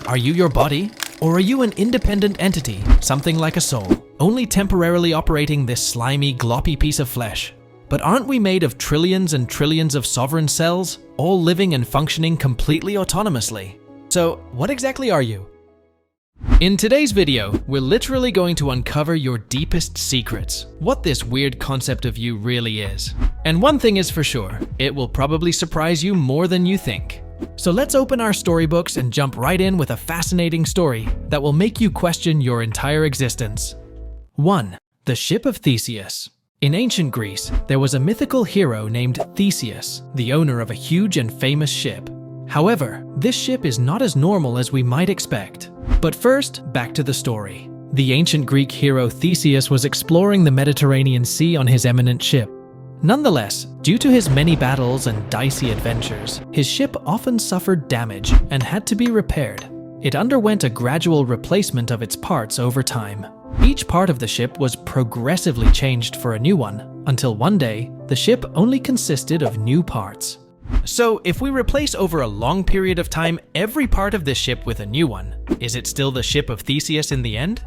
Are you your body? Or are you an independent entity, something like a soul, only temporarily operating this slimy, gloppy piece of flesh? But aren't we made of trillions and trillions of sovereign cells, all living and functioning completely autonomously? So, what exactly are you? In today's video, we're literally going to uncover your deepest secrets, what this weird concept of you really is. And one thing is for sure, it will probably surprise you more than you think. So let's open our storybooks and jump right in with a fascinating story that will make you question your entire existence. 1. The Ship of Theseus. In ancient Greece, there was a mythical hero named Theseus, the owner of a huge and famous ship. However, this ship is not as normal as we might expect. But first, back to the story. The ancient Greek hero Theseus was exploring the Mediterranean Sea on his eminent ship. Nonetheless, due to his many battles and dicey adventures, his ship often suffered damage and had to be repaired. It underwent a gradual replacement of its parts over time. Each part of the ship was progressively changed for a new one, until one day, the ship only consisted of new parts. So, if we replace over a long period of time every part of this ship with a new one, is it still the Ship of Theseus in the end?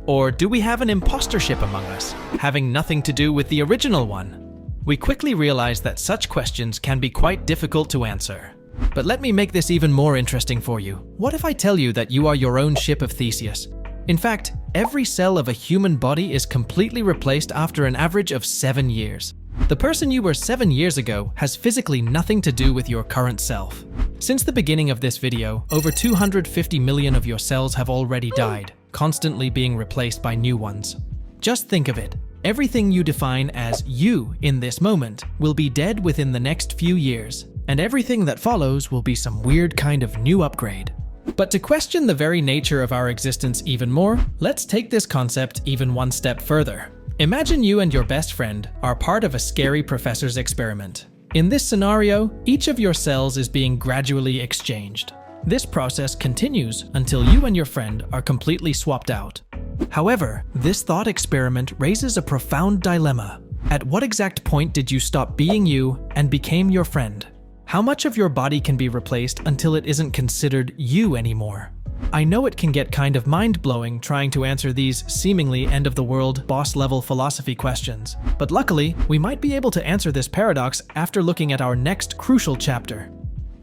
Or do we have an imposter ship among us, having nothing to do with the original one? We quickly realize that such questions can be quite difficult to answer. But let me make this even more interesting for you. What if I tell you that you are your own Ship of Theseus? In fact, every cell of a human body is completely replaced after an average of 7 years. The person you were 7 years ago has physically nothing to do with your current self. Since the beginning of this video, over 250 million of your cells have already died, constantly being replaced by new ones. Just think of it. Everything you define as you in this moment will be dead within the next few years, and everything that follows will be some weird kind of new upgrade. But to question the very nature of our existence even more, let's take this concept even one step further. Imagine you and your best friend are part of a scary professor's experiment. In this scenario, each of your cells is being gradually exchanged. This process continues until you and your friend are completely swapped out. However, this thought experiment raises a profound dilemma. At what exact point did you stop being you and became your friend? How much of your body can be replaced until it isn't considered you anymore? I know it can get kind of mind-blowing trying to answer these seemingly end-of-the-world, boss-level philosophy questions, but luckily, we might be able to answer this paradox after looking at our next crucial chapter.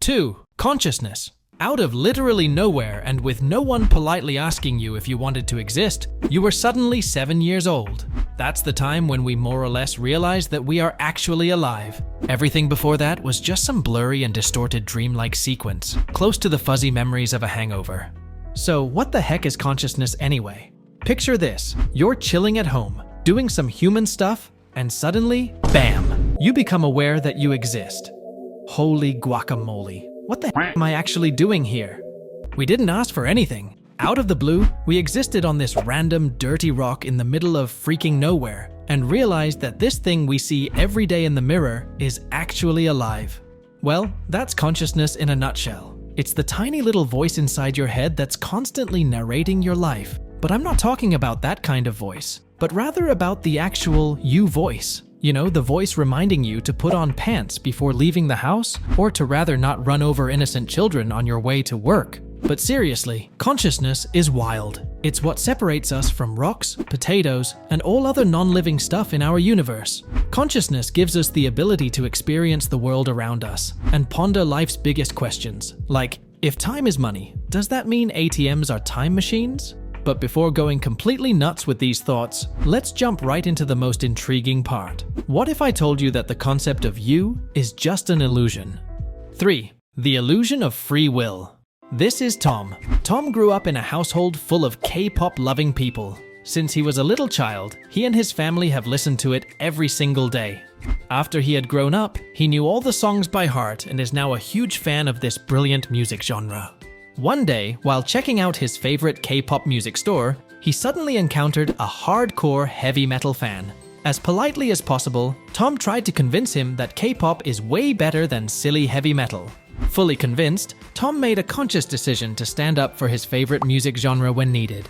2. Consciousness. Out of literally nowhere and with no one politely asking you if you wanted to exist, you were suddenly 7 years old. That's the time when we more or less realized that we are actually alive. Everything before that was just some blurry and distorted dreamlike sequence, close to the fuzzy memories of a hangover. So what the heck is consciousness anyway? Picture this, you're chilling at home, doing some human stuff, and suddenly, bam, you become aware that you exist. Holy guacamole. What the heck am I actually doing here? We didn't ask for anything. Out of the blue, we existed on this random dirty rock in the middle of freaking nowhere and realized that this thing we see every day in the mirror is actually alive. Well, that's consciousness in a nutshell. It's the tiny little voice inside your head that's constantly narrating your life. But I'm not talking about that kind of voice, but rather about the actual you voice. You know, the voice reminding you to put on pants before leaving the house, or to rather not run over innocent children on your way to work. But seriously, consciousness is wild. It's what separates us from rocks, potatoes, and all other non-living stuff in our universe. Consciousness gives us the ability to experience the world around us and ponder life's biggest questions, like, if time is money, does that mean ATMs are time machines? But before going completely nuts with these thoughts, let's jump right into the most intriguing part. What if I told you that the concept of you is just an illusion? 3. The illusion of free will. This is Tom. Tom grew up in a household full of K-pop loving people. Since he was a little child, he and his family have listened to it every single day. After he had grown up, he knew all the songs by heart and is now a huge fan of this brilliant music genre. One day, while checking out his favorite K-pop music store, he suddenly encountered a hardcore heavy metal fan. As politely as possible, Tom tried to convince him that K-pop is way better than silly heavy metal. Fully convinced, Tom made a conscious decision to stand up for his favorite music genre when needed.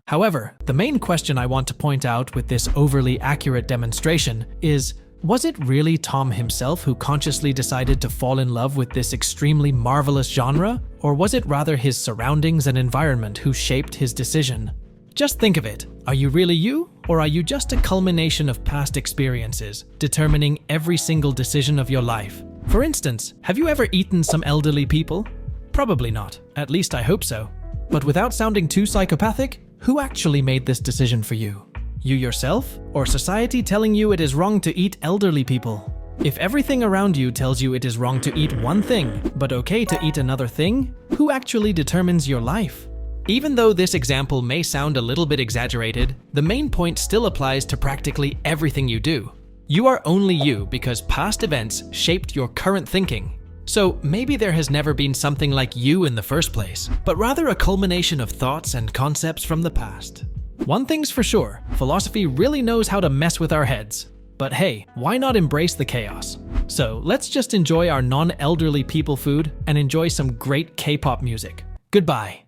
However, the main question I want to point out with this overly accurate demonstration is, Was it really Tom himself who consciously decided to fall in love with this extremely marvelous genre? Or was it rather his surroundings and environment who shaped his decision? Just think of it. Are you really you? Or are you just a culmination of past experiences, determining every single decision of your life? For instance, have you ever eaten some elderly people? Probably not. At least I hope so. But without sounding too psychopathic, who actually made this decision for you? You yourself? Or society telling you it is wrong to eat elderly people? If everything around you tells you it is wrong to eat one thing, but okay to eat another thing, who actually determines your life? Even though this example may sound a little bit exaggerated, the main point still applies to practically everything you do. You are only you because past events shaped your current thinking. So maybe there has never been something like you in the first place, but rather a culmination of thoughts and concepts from the past. One thing's for sure, philosophy really knows how to mess with our heads. But hey, why not embrace the chaos? So let's just enjoy our non-elderly people food and enjoy some great K-pop music. Goodbye.